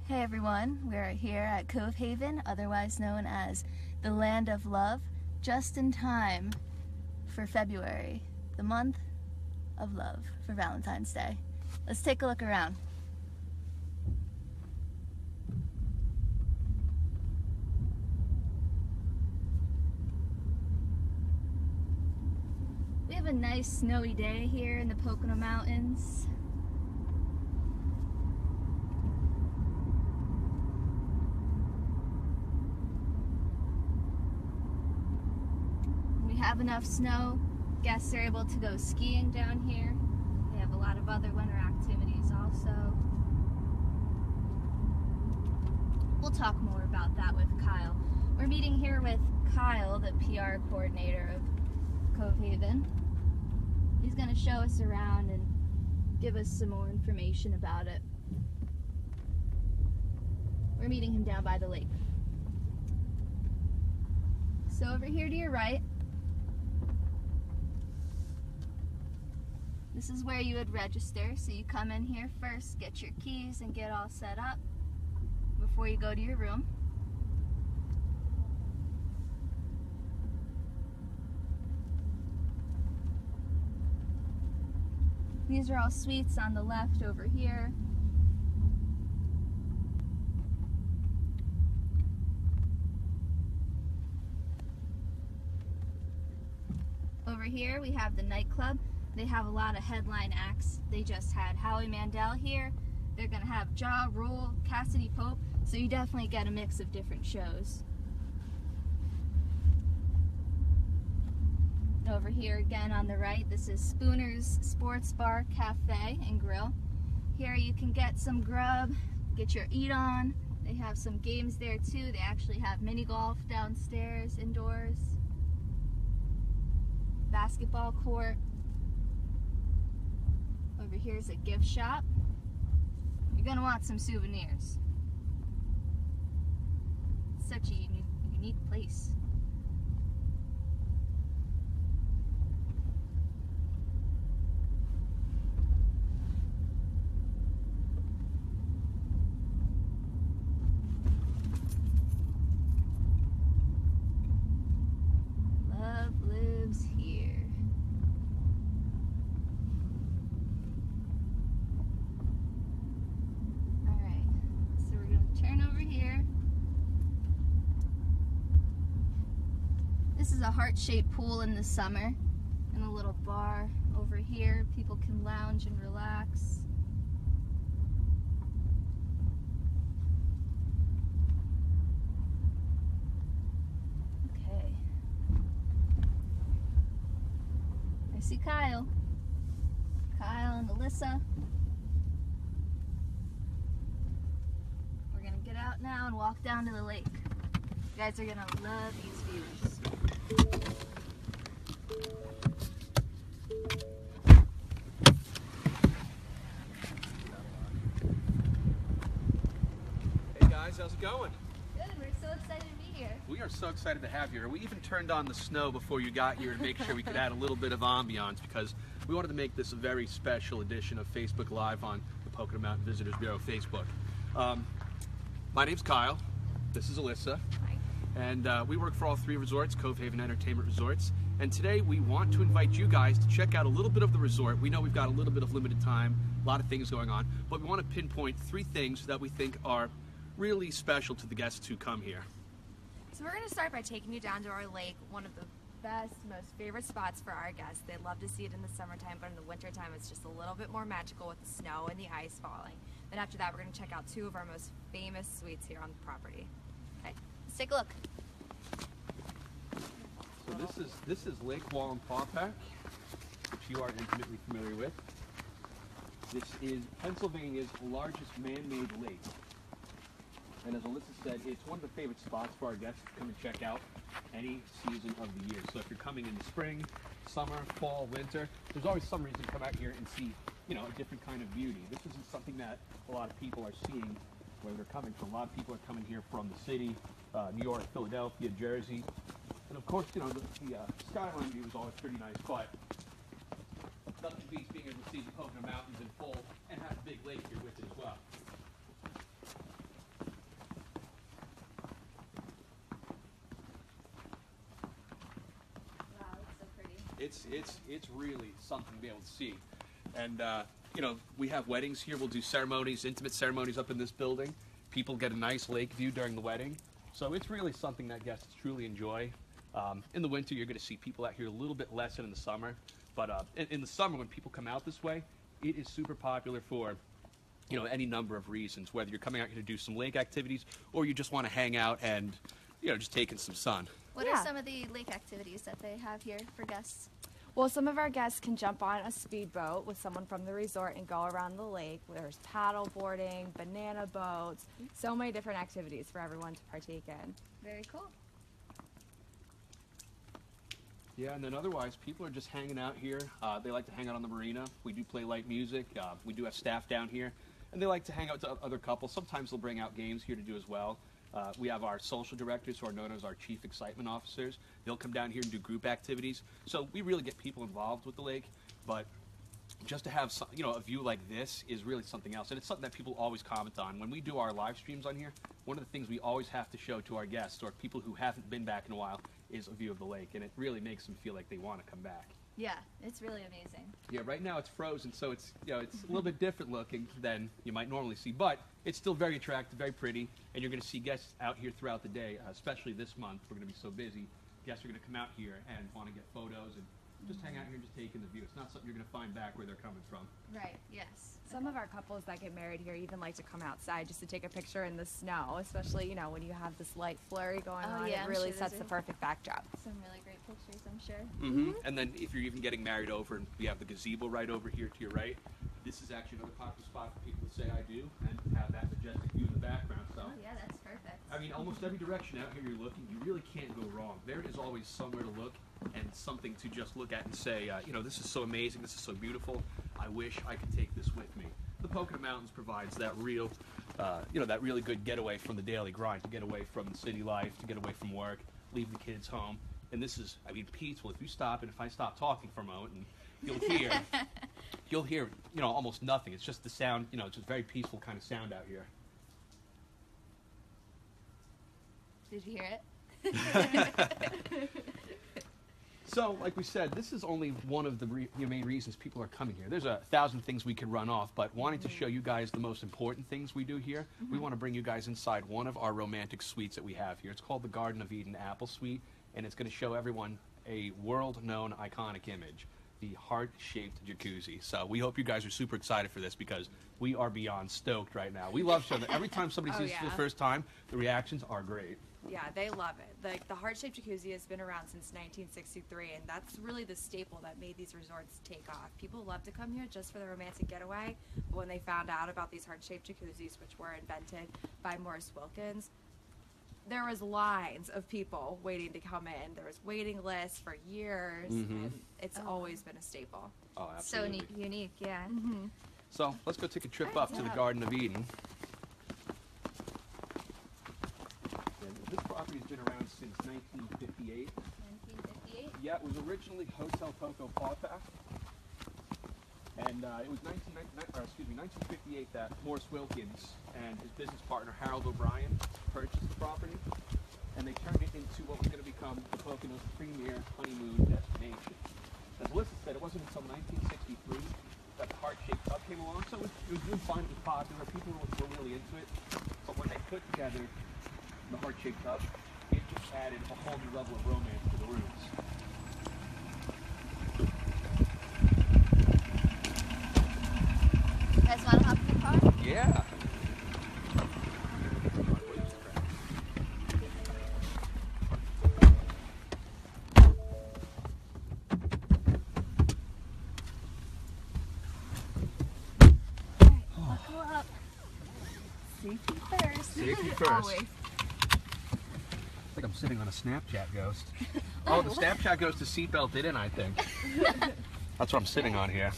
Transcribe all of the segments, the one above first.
Hey everyone, we're here at Cove Haven, otherwise known as the Land of Love, just in time for February, the month of love for Valentine's Day. Let's take a look around. We have a nice snowy day here in the Pocono Mountains. We have enough snow. Guests are able to go skiing down here. They have a lot of other winter activities also. We'll talk more about that with Kyle. We're meeting here with Kyle, the PR coordinator of Cove Haven. He's going to show us around and give us some more information about it. We're meeting him down by the lake. So over here to your right, this is where you would register. So you come in here first, get your keys, and get all set up before you go to your room. These are all suites on the left over here. Over here we have the nightclub. They have a lot of headline acts. They just had Howie Mandel here. They're gonna have Ja Rule, Cassidy Pope, so you definitely get a mix of different shows. Over here again on the right, this is Spooner's Sports Bar, Cafe, and Grill. Here you can get some grub, get your eat on. They have some games there too. They actually have mini golf downstairs, indoors. Basketball court. Over here's a gift shop. You're gonna want some souvenirs. It's such a unique place. Love lives here. This is a heart-shaped pool in the summer, and a little bar over here. People can lounge and relax. Okay. I see Kyle. Kyle and Alyssa. We're gonna get out now and walk down to the lake. You guys are gonna love these views. Hey guys, how's it going? Good, we're so excited to be here. We are so excited to have you here. We even turned on the snow before you got here to make sure we could add a little bit of ambiance because we wanted to make this a very special edition of Facebook Live on the Pocono Mountain Visitors Bureau Facebook. My name's Kyle. This is Alyssa. Hi. And we work for all three resorts, Cove Haven Entertainment Resorts. And today we want to invite you guys to check out a little bit of the resort. We know we've got a little bit of limited time, a lot of things going on, but we want to pinpoint 3 things that we think are really special to the guests who come here. So we're going to start by taking you down to our lake, one of the best, most favorite spots for our guests. They love to see it in the summertime, but in the wintertime it's just a little bit more magical with the snow and the ice falling. Then after that we're going to check out 2 of our most famous suites here on the property. Okay, let's take a look. So this is Lake Wallenpaupack, which you are intimately familiar with. This is Pennsylvania's largest man-made lake. And as Alyssa said, it's one of the favorite spots for our guests to come and check out any season of the year. So if you're coming in the spring, summer, fall, winter, there's always some reason to come out here and see, you know, a different kind of beauty. This isn't something that a lot of people are seeing where they're coming from. A lot of people are coming here from the city, New York, Philadelphia, Jersey. And of course, you know, the skyline view is always pretty nice, but nothing beats being able to see the Pocono Mountains in full and have a big lake here with it as well. It's really something to be able to see. And you know, we have weddings here. We'll do ceremonies, intimate ceremonies up in this building. People get a nice lake view during the wedding. So it's really something that guests truly enjoy. In the winter, you're going to see people out here a little bit less than in the summer. But in the summer, when people come out this way, it is super popular for, you know, any number of reasons. Whether you're coming out here to do some lake activities, or you just want to hang out and, you know, just taking some sun. What are some of the lake activities that they have here for guests? Well, some of our guests can jump on a speedboat with someone from the resort and go around the lake. There's paddle boarding, banana boats, so many different activities for everyone to partake in. Very cool. Yeah, and then otherwise, people are just hanging out here. They like to hang out on the marina. We do play light music. We do have staff down here, and they like to hang out with other couples. Sometimes they'll bring out games here to do as well. We have our social directors, who are known as our chief excitement officers. They'll come down here and do group activities. So we really get people involved with the lake, but just to have some, you know, a view like this is really something else. And it's something that people always comment on. When we do our live streams on here, one of the things we always have to show to our guests or people who haven't been back in a while is a view of the lake, and it really makes them feel like they want to come back. Yeah, it's really amazing. Yeah, right now it's frozen, so it's, you know, it's a little bit different looking than you might normally see, but it's still very attractive, very pretty, and you're going to see guests out here throughout the day, especially this month. We're going to be so busy. Guests are going to come out here and want to get photos and just hang out here and just take in the view. It's not something you're going to find back where they're coming from. Right, yes. Some of our couples that get married here even like to come outside just to take a picture in the snow, especially, you know, when you have this light flurry going on. Yeah, it really sure sets the perfect backdrop. Some really great pictures, I'm sure. Mm-hmm. And then if you're even getting married over, and we have the gazebo right over here to your right, this is actually another popular spot for people to say I do and have that majestic view in the background. So, Oh, yeah, that's perfect. I mean, almost every direction out here you're looking, you really can't go wrong. There is always somewhere to look and something to just look at and say, you know, this is so amazing, this is so beautiful, I wish I could take this with me. The Pocono Mountains provides that real, you know, that really good getaway from the daily grind, to get away from the city life, to get away from work, leave the kids home. And this is, I mean, peaceful. If you stop, and if I stop talking for a moment, and you'll hear, you know, almost nothing. It's just the sound, you know, it's just very peaceful kind of sound out here. Did you hear it? So, like we said, this is only one of the main reasons people are coming here. There's 1,000 things we could run off, but wanting to show you guys the most important things we do here, we want to bring you guys inside one of our romantic suites that we have here. It's called the Garden of Eden Apple Suite, and it's going to show everyone a world-known iconic image, the heart-shaped jacuzzi. So we hope you guys are super excited for this, because we are beyond stoked right now. We love showing it. Every time somebody sees it for the first time, the reactions are great. Yeah, they love it. Like, the heart-shaped jacuzzi has been around since 1963, and that's really the staple that made these resorts take off. People love to come here just for the romantic getaway, but when they found out about these heart-shaped jacuzzis, which were invented by Morris Wilkins, there was lines of people waiting to come in. There was waiting lists for years, and it's always been a staple. Oh, absolutely. So unique, yeah. So let's go take a trip up to the Garden of Eden. This property's been around since 1958. 1958? Yeah, it was originally Hotel Poco Pawpack. And it was 1958 that Morris Wilkins and his business partner Harold O'Brien purchased the property, and they turned it into what was going to become the Pocono's premier honeymoon destination. As Melissa said, it wasn't until 1963 that the heart-shaped tub came along, so it was doing fine, it was popular, people were really into it, but when they put together the heart-shaped tub, it just added a whole new level of romance to the rooms. You guys want to hop in the car? Yeah. Buckle up. Safety first. Safety first. Always. I think I'm sitting on a Snapchat ghost. Oh, the Snapchat ghost is seatbelted in, I think. That's what I'm sitting on here.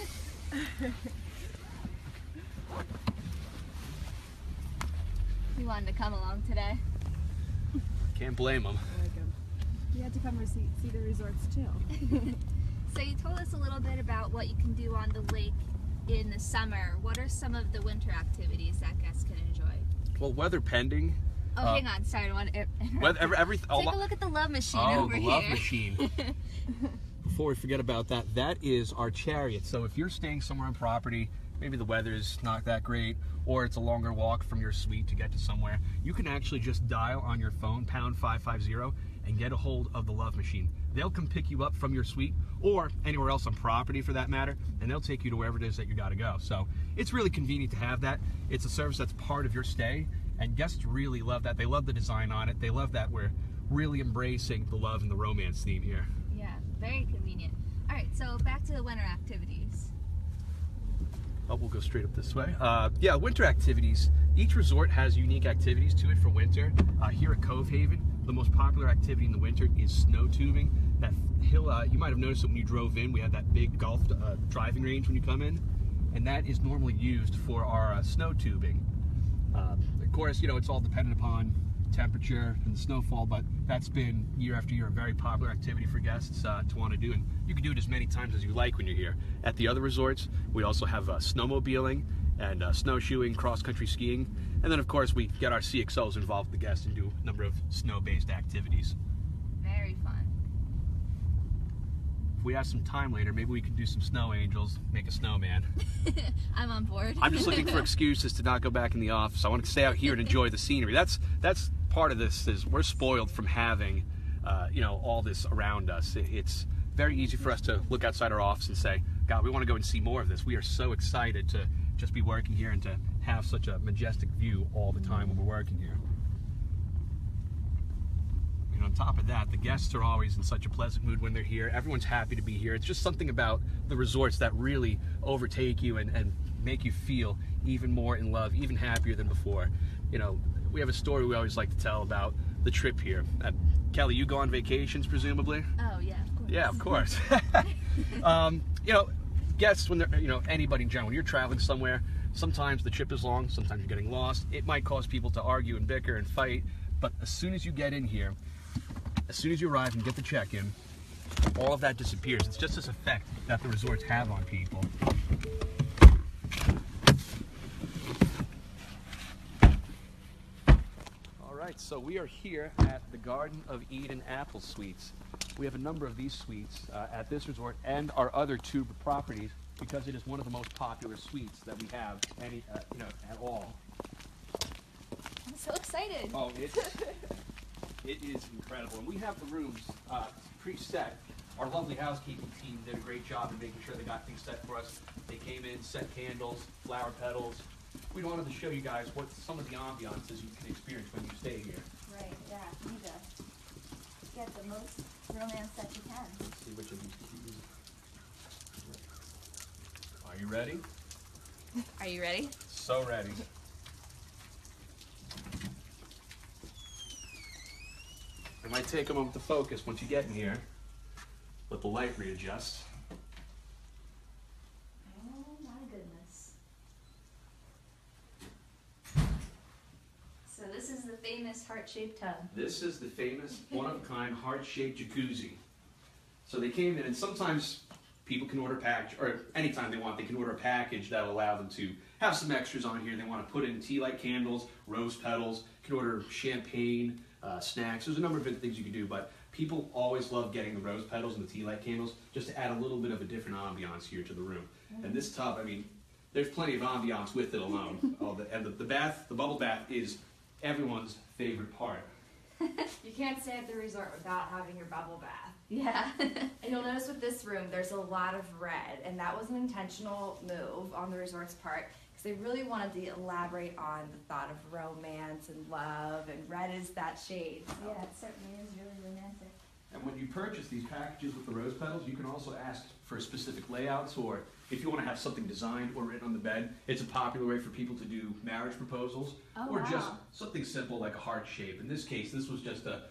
He wanted to come along today. Can't blame him. You had to come see the resorts too. So you told us a little bit about what you can do on the lake in the summer. What are some of the winter activities that guests can enjoy? Well, weather pending. Oh, hang on. Sorry, I want to interrupt. Take a look at the love machine over the here. love machine. before we forget about that, that is our chariot. So if you're staying somewhere on property, maybe the weather's not that great, or it's a longer walk from your suite to get to somewhere, you can actually just dial on your phone, pound 550, and get a hold of the Love Machine. They'll come pick you up from your suite, or anywhere else on property for that matter, and they'll take you to wherever it is that you gotta go. So it's really convenient to have that. It's a service that's part of your stay, and guests really love that. They love the design on it. They love that we're really embracing the love and the romance theme here. Yeah, very convenient. All right, so back to the winter activities. Oh, we'll go straight up this way. Yeah, winter activities. Each resort has unique activities to it for winter. Here at Cove Haven, the most popular activity in the winter is snow tubing. That hill, you might have noticed it when you drove in. We have that big golf driving range when you come in, and that is normally used for our snow tubing. Of course, you know, it's all dependent upon temperature and the snowfall, but that's been year after year a very popular activity for guests to want to do, and you can do it as many times as you like when you're here. At the other resorts, we also have snowmobiling and snowshoeing, cross-country skiing, and then of course we get our CXOs involved with the guests and do a number of snow-based activities. Very fun. If we have some time later, maybe we can do some snow angels, make a snowman. I'm on board. I'm just looking for excuses to not go back in the office. I want to stay out here and enjoy the scenery. That's part of this, is we're spoiled from having you know, all this around us. It's very easy for us to look outside our office and say, God, we want to go and see more of this. We are so excited to just be working here and to have such a majestic view all the time when we're working here. And on top of that, the guests are always in such a pleasant mood when they're here. Everyone's happy to be here. It's just something about the resorts that really overtake you and make you feel even more in love, even happier than before. You know, we have a story we always like to tell about the trip here. Kelly, you go on vacations, presumably? Oh, yeah, of course. Yeah, of course. You know, guests, when they're, you know, anybody in general, when you're traveling somewhere, sometimes the trip is long, sometimes you're getting lost. It might cause people to argue and bicker and fight, but as soon as you get in here, as soon as you arrive and get the check-in, all of that disappears. It's just this effect that the resorts have on people. All right, so we are here at the Garden of Eden Apple Suites. We have a number of these suites at this resort and our other two properties because it is one of the most popular suites that we have you know, at all. I'm so excited. Oh, it is incredible. And we have the rooms preset. Our lovely housekeeping team did a great job in making sure they got things set for us. They came in, set candles, flower petals. We wanted to show you guys what some of the ambiances you can experience when you stay here. Right, yeah. You need to get the most romance that you can. Let's see which of these to use. Are you ready? Are you ready? So ready. It might take a moment to focus once you get in here. Let the light readjust. Oh my goodness. So this is the famous heart-shaped tub. This is the famous one-of-a-kind heart-shaped jacuzzi. So they came in, and sometimes people can order a package, or anytime they want, they can order a package that'll allow them to have some extras on here. They want to put in tea light candles, rose petals, you can order champagne, snacks. There's a number of different things you can do, but people always love getting the rose petals and the tea light candles just to add a little bit of a different ambiance here to the room. And this tub, I mean, there's plenty of ambiance with it alone. And the bath, the bubble bath, is everyone's favorite part. You can't stay at the resort without having your bubble bath. Yeah. And you'll notice with this room, there's a lot of red, and that was an intentional move on the resort's part because they really wanted to elaborate on the thought of romance and love, and red is that shade. So. Yeah, it certainly is really romantic. And when you purchase these packages with the rose petals, you can also ask for specific layouts, or if you want to have something designed or written on the bed. It's a popular way for people to do marriage proposals, or just something simple like a heart shape. In this case, this was just a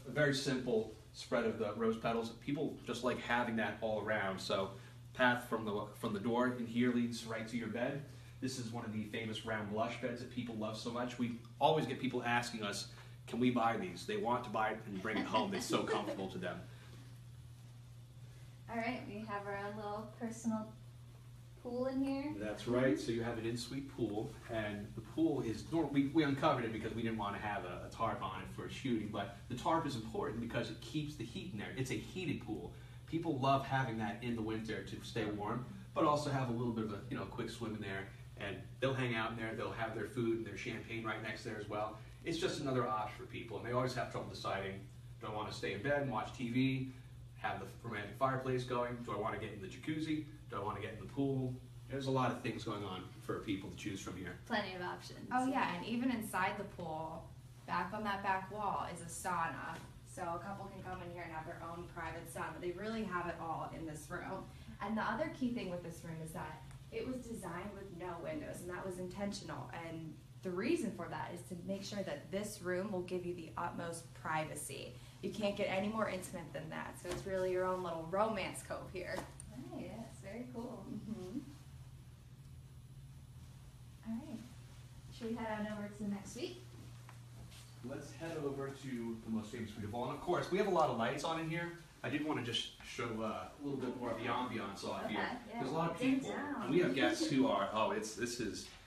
very simple spread of the rose petals. People just like having that all around. So, path from the door in here leads right to your bed. This is one of the famous round lush beds that people love so much. We always get people asking us, can we buy these? They want to buy it and bring it home. It's so comfortable to them. All right, we have our own little personal pool in here. That's right. So you have an in-suite pool, and the pool is we uncovered it because we didn't want to have a tarp on it for shooting, but the tarp is important because it keeps the heat in there. It's a heated pool. People love having that in the winter to stay warm, but also have a little bit of a quick swim in there, and they'll hang out in there. They'll have their food and their champagne right next there as well. It's just another option for people, and they always have trouble deciding, do I want to stay in bed and watch TV, have the romantic fireplace going? Do I want to get in the jacuzzi? Do I want to get in the pool? There's a lot of things going on for people to choose from here. Plenty of options. Oh yeah, and even inside the pool, back on that back wall is a sauna. So a couple can come in here and have their own private sauna. They really have it all in this room. And the other key thing with this room is that it was designed with no windows, and that was intentional. And the reason for that is to make sure that this room will give you the utmost privacy. You can't get any more intimate than that. So it's really your own little romance cove here. Oh, yes, very cool. All right. Should we head on over to the next suite? Let's head over to the most famous suite of all. And of course, we have a lot of lights on in here. I did want to just show a little bit more of the ambiance off here. Yeah. There's a lot of people, and we have guests who are,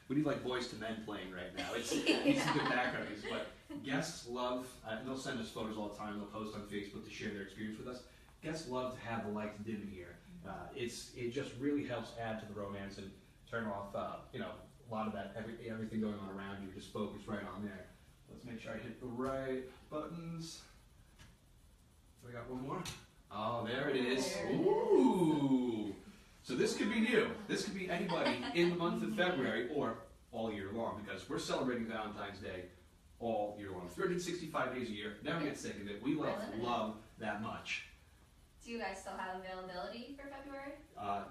we need like Boys to Men playing right now. It's a good background music, but guests love, and they'll send us photos all the time, they'll post on Facebook to share their experience with us. Guests love to have the lights dim here. It just really helps add to the romance and turn off, a lot of that, everything going on around you, just focus right on there. Let's make sure I hit the right buttons. We got one more. Oh, there it is. Ooh. So this could be you. This could be anybody in the month of February or all year long, because we're celebrating Valentine's Day all year long. 365 days a year. Never get sick of it. We love that much. Do you guys still have availability for February?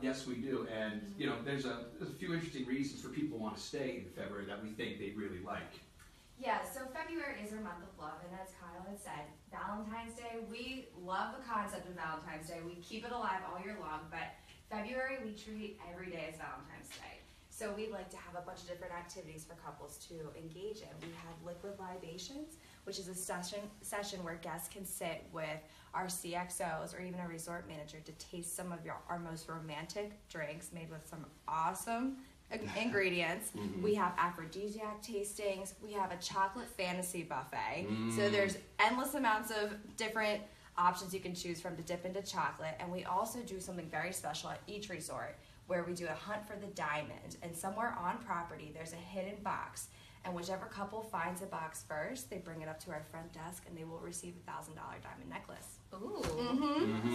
Yes, we do. And there's a few interesting reasons for people who want to stay in February that we think they'd really like. Yeah, so February is our month of love, and as Kyle had said, Valentine's Day, we love the concept of Valentine's Day. We keep it alive all year long, but February we treat every day as Valentine's Day. So we'd like to have a bunch of different activities for couples to engage in. We have liquid libations, which is a session where guests can sit with our CXOs or even a resort manager to taste some of our most romantic drinks made with some awesome ingredients. We have aphrodisiac tastings. We have a chocolate fantasy buffet. So there's endless amounts of different options you can choose from to dip into chocolate. And we also do something very special at each resort where we do a hunt for the diamond. And somewhere on property there's a hidden box. And whichever couple finds the box first, they bring it up to our front desk and they will receive a $1,000 diamond necklace. Ooh.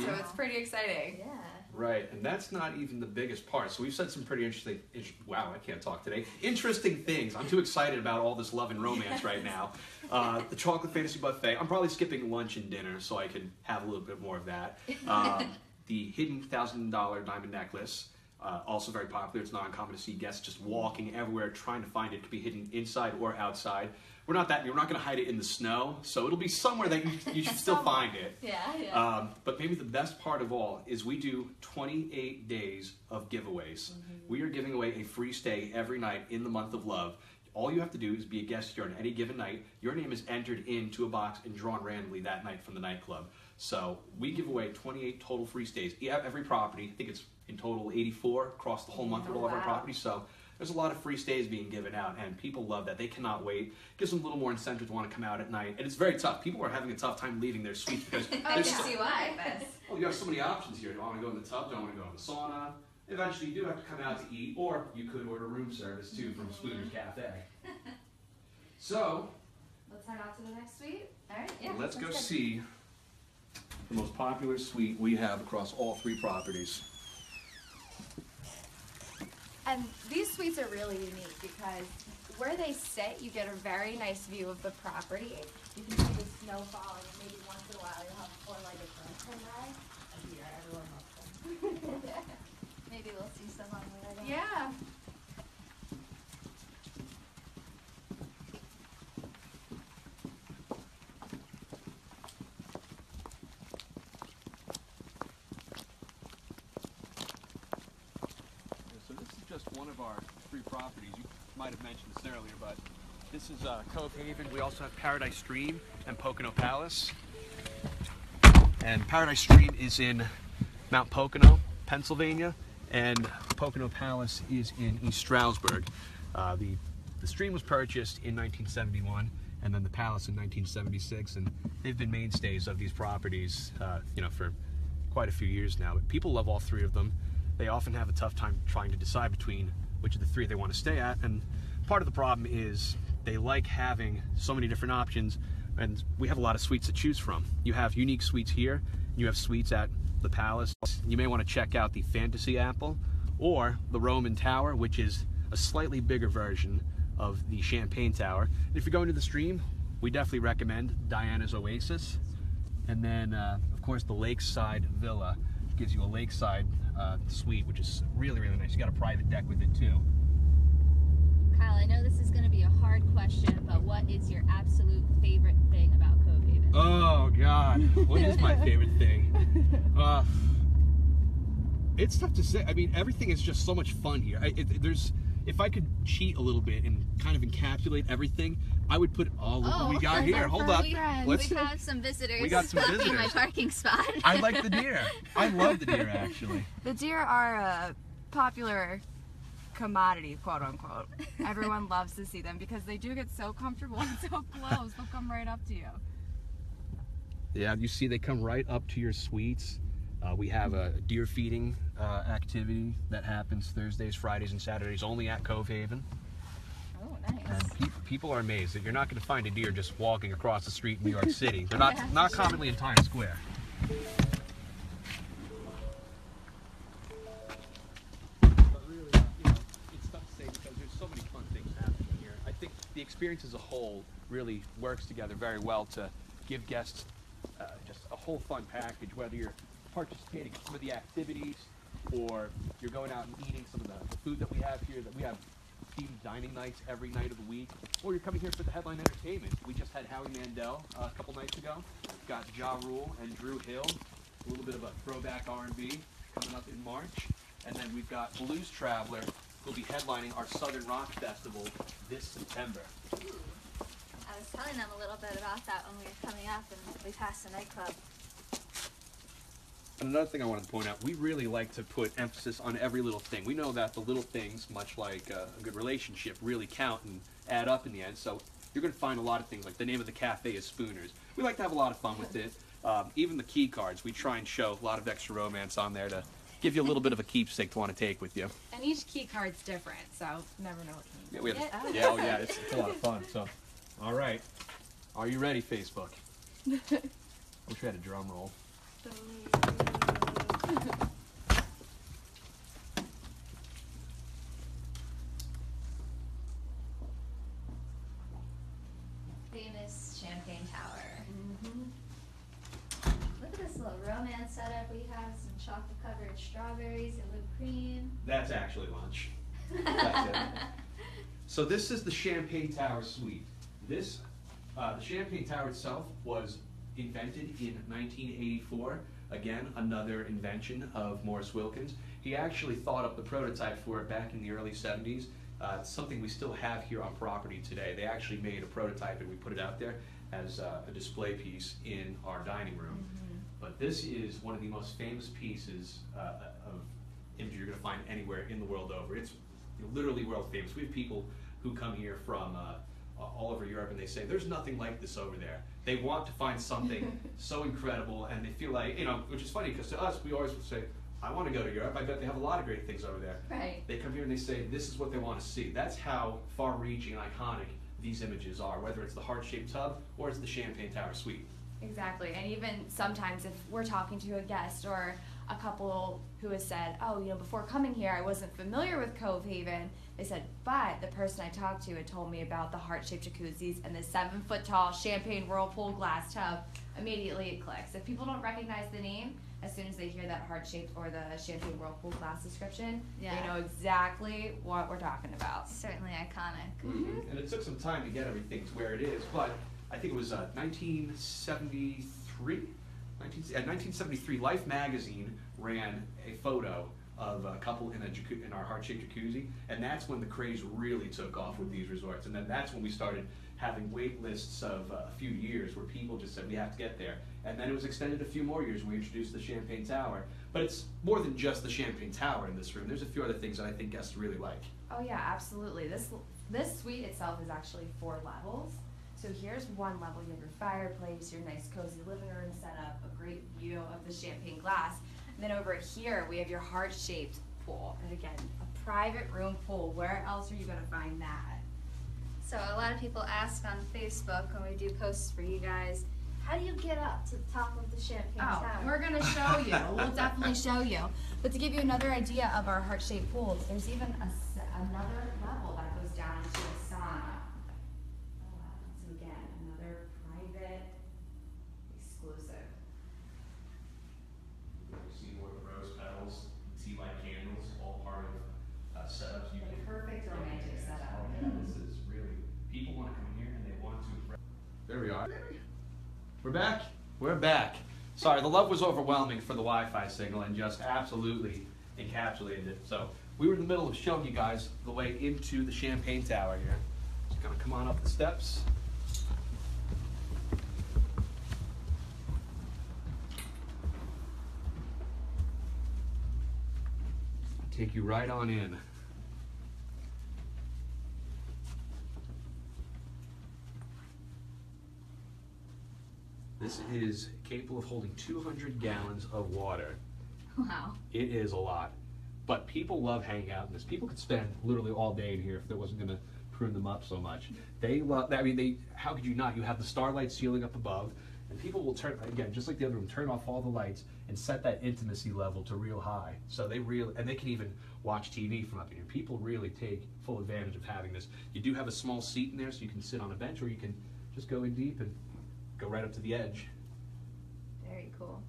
So it's pretty exciting. Yeah. Right, and that's not even the biggest part. So we've said some pretty interesting, wow, I can't talk today, interesting things. I'm too excited about all this love and romance right now. The chocolate fantasy buffet, I'm probably skipping lunch and dinner so I can have a little bit more of that. The hidden $1,000 diamond necklace, also very popular. It's not uncommon to see guests just walking everywhere trying to find it. It could be hidden inside or outside. We're not going to hide it in the snow, so it'll be somewhere that you should still find it. Yeah. But maybe the best part of all is we do 28 days of giveaways. We are giving away a free stay every night in the month of love. All you have to do is be a guest here on any given night. Your name is entered into a box and drawn randomly that night from the nightclub. So we give away 28 total free stays. Every property, I think it's in total 84 across the whole month of all of our properties. So there's a lot of free stays being given out, and people love that. They cannot wait. Gives them a little more incentive to want to come out at night. And it's very tough. People are having a tough time leaving their suites because See why. well, you have so many options here. Do I want to go in the tub? Do I want to go in the sauna? Eventually, you do have to come out to eat, or you could order room service too from Spooner's Cafe. So Let's head out to the next suite. All right. Yeah. let's go see the most popular suite we have across all three properties. And these suites are really unique because where they sit, you get a very nice view of the property. You can see the snow falling, and maybe once in a while you'll have four-legged friends come by. Here, everyone loves them. Maybe we'll see some on the way. Yeah. So this is just one of our three properties. You might have mentioned this earlier, but this is Cove Haven. We also have Paradise Stream and Pocono Palace. And Paradise Stream is in Mount Pocono, Pennsylvania, and Pocono Palace is in East Stroudsburg. The stream was purchased in 1971, and then the palace in 1976, and they've been mainstays of these properties, for quite a few years now. But people love all three of them. They often have a tough time trying to decide between which of the three they want to stay at, and part of the problem is they like having so many different options, and we have a lot of suites to choose from. You have unique suites here, you have suites at the Palace. You may want to check out the Fantasy Apple or the Roman Tower, which is a slightly bigger version of the Champagne Tower. And if you're going to the Stream, we definitely recommend Diana's Oasis. And then, of course, the Lakeside Villa gives you a lakeside suite, which is really, really nice. You got a private deck with it, too. Kyle, I know this is going to be a hard question, but what is your absolute favorite thing about Cove Haven? Oh, God. What is my favorite thing? It's tough to say. I mean, everything is just so much fun here. If I could cheat a little bit and kind of encapsulate everything, I would put all of what we got here. Hold up. We have some visitors. We got some visitors. In my parking spot. I like the deer. I love the deer, actually. The deer are a popular commodity, quote unquote. Everyone loves to see them because they do get so comfortable and so close. They'll come right up to you. Yeah, you see they come right up to your suites. We have a deer feeding activity that happens Thursdays, Fridays, and Saturdays only at Cove Haven. Oh, nice. And people are amazed that you're not going to find a deer just walking across the street in New York City. They're not commonly in Times Square. But really, it's tough to say because there's so many fun things happening here. I think the experience as a whole really works together very well to give guests just a whole fun package, whether you're participating in some of the activities or you're going out and eating some of the food that we have here. That we have themed dining nights every night of the week, or you're coming here for the headline entertainment. We just had Howie Mandel a couple nights ago. We've got Ja Rule and Drew Hill, a little bit of a throwback R&B coming up in March, and then we've got Blues Traveler, who'll be headlining our Southern Rock Festival this September. I was telling them a little bit about that when we were coming up and we passed the nightclub. And another thing I wanted to point out, we really like to put emphasis on every little thing. We know that the little things, much like a good relationship, really count and add up in the end. So you're going to find a lot of things, like the name of the cafe is Spooners. We like to have a lot of fun with it. Even the key cards, we try and show a lot of extra romance on there to give you a little bit of a keepsake to want to take with you. And each key card's different, so never know what Yeah, we have, it's a lot of fun. So, all right, are you ready, Facebook? Wish we had a drum roll. Famous Champagne Tower. Look at this little romance setup. We have some chocolate-covered strawberries and whipped cream. That's actually lunch. That's it. So this is the Champagne Tower Suite. The Champagne Tower itself was invented in 1984. Again, another invention of Morris Wilkins. He actually thought up the prototype for it back in the early 70s. It's something we still have here on property today. They actually made a prototype and we put it out there as a display piece in our dining room. But this is one of the most famous pieces of imagery you're going to find anywhere in the world over. It's literally world famous. We have people who come here from all over Europe and they say, there's nothing like this over there. They want to find something so incredible and they feel like, which is funny because to us, we always would say, I want to go to Europe. I bet they have a lot of great things over there. Right. They come here and they say, this is what they want to see. That's how far-reaching and iconic these images are, whether it's the heart-shaped tub or it's the Champagne Tower Suite. Exactly, and even sometimes if we're talking to a guest or a couple who has said, oh, before coming here I wasn't familiar with Cove Haven, they said, but the person I talked to had told me about the heart-shaped jacuzzis and the 7-foot-tall champagne whirlpool glass tub. Immediately it clicks. If people don't recognize the name, as soon as they hear that heart-shaped or the champagne whirlpool glass description, they know exactly what we're talking about. Certainly iconic. And it took some time to get everything to where it is, but I think it was 1973. 1973, Life magazine ran a photo of a couple in our heart-shaped jacuzzi, and that's when the craze really took off with these resorts. And then that's when we started having wait lists of a few years where people just said we have to get there. And then it was extended a few more years when we introduced the Champagne Tower. But it's more than just the Champagne Tower in this room. There's a few other things that I think guests really like. Oh yeah, absolutely. This suite itself is actually 4 levels. So here's one level. You have your fireplace, your nice cozy living room setup, a great view of the champagne glass. And then over here, we have your heart-shaped pool. And again, a private room pool. Where else are you gonna find that? So a lot of people ask on Facebook when we do posts for you guys, how do you get up to the top of the champagne tower? We're gonna show you. We'll definitely show you. But to give you another idea of our heart-shaped pools, there's even another level that goes down into a sauna. So again, another private, exclusive. You see more of the rose petals, tea light candles, all part of setups. You The can perfect romantic setup. Yeah, this is really, people want to come here and they want to. There we are. We're back. We're back. Sorry, the love was overwhelming for the Wi-Fi signal and just absolutely encapsulated it. So we were in the middle of showing you guys the way into the Champagne Tower here. Just gonna come on up the steps. Take you right on in. This is capable of holding 200 gallons of water. Wow. It is a lot. But people love hanging out in this. People could spend literally all day in here if it wasn't going to prune them up so much. They love, I mean, how could you not? You have the starlight ceiling up above, and people will turn, again, just like the other room, turn off all the lights and set that intimacy level to real high. So they and they can even watch TV from up here. People really take full advantage of having this. You do have a small seat in there so you can sit on a bench, or you can just go in deep and go right up to the edge. Very cool.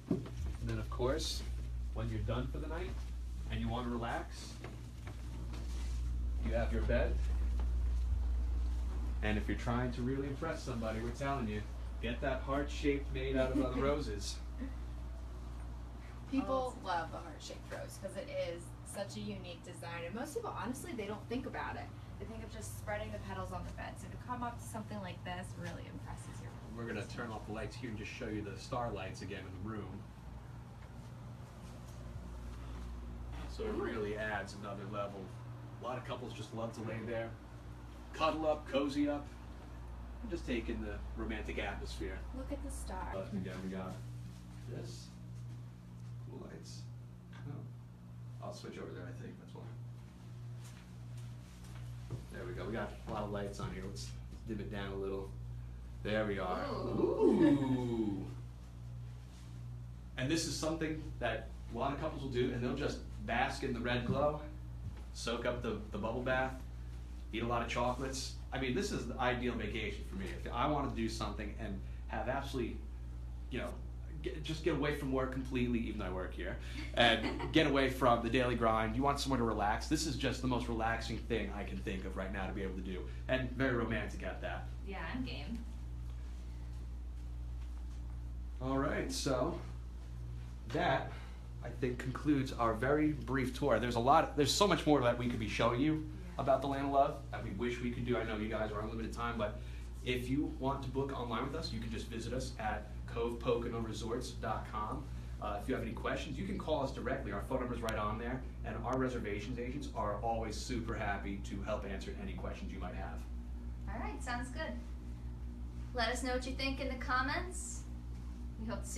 And then, of course, when you're done for the night and you want to relax, you have your bed. And if you're trying to really impress somebody, we're telling you, get that heart shape made out of the roses. People love a heart-shaped rose because it is such a unique design. And most people, honestly, they don't think about it. They think of just spreading the petals on the bed. So to come up to something like this really impresses you. We're going to turn off the lights here and just show you the starlights again in the room. So it really adds another level. A lot of couples just love to lay there, cuddle up, cozy up, and just take in the romantic atmosphere. Look at the star. Left again, we got this. Cool lights. Oh, I'll switch over there, I think, that's why. There we go. We got a lot of lights on here. Let's dim it down a little. There we are. Ooh. And this is something that a lot of couples will do, and they'll just bask in the red glow, soak up the bubble bath, eat a lot of chocolates. I mean, this is the ideal vacation for me. If I want to do something and have absolutely, you know, just get away from work completely, even though I work here, and get away from the daily grind. You want somewhere to relax. This is just the most relaxing thing I can think of right now to be able to do, and very romantic at that. Yeah, I'm game. All right, so that I think concludes our very brief tour. There's so much more that we could be showing you about the Land of Love that we wish we could do. I know you guys are on limited time, but if you want to book online with us, you can just visit us at covepoconoresorts.com. If you have any questions, you can call us directly. Our phone number is right on there, and our reservations agents are always super happy to help answer any questions you might have. All right, sounds good. Let us know what you think in the comments. We hope to see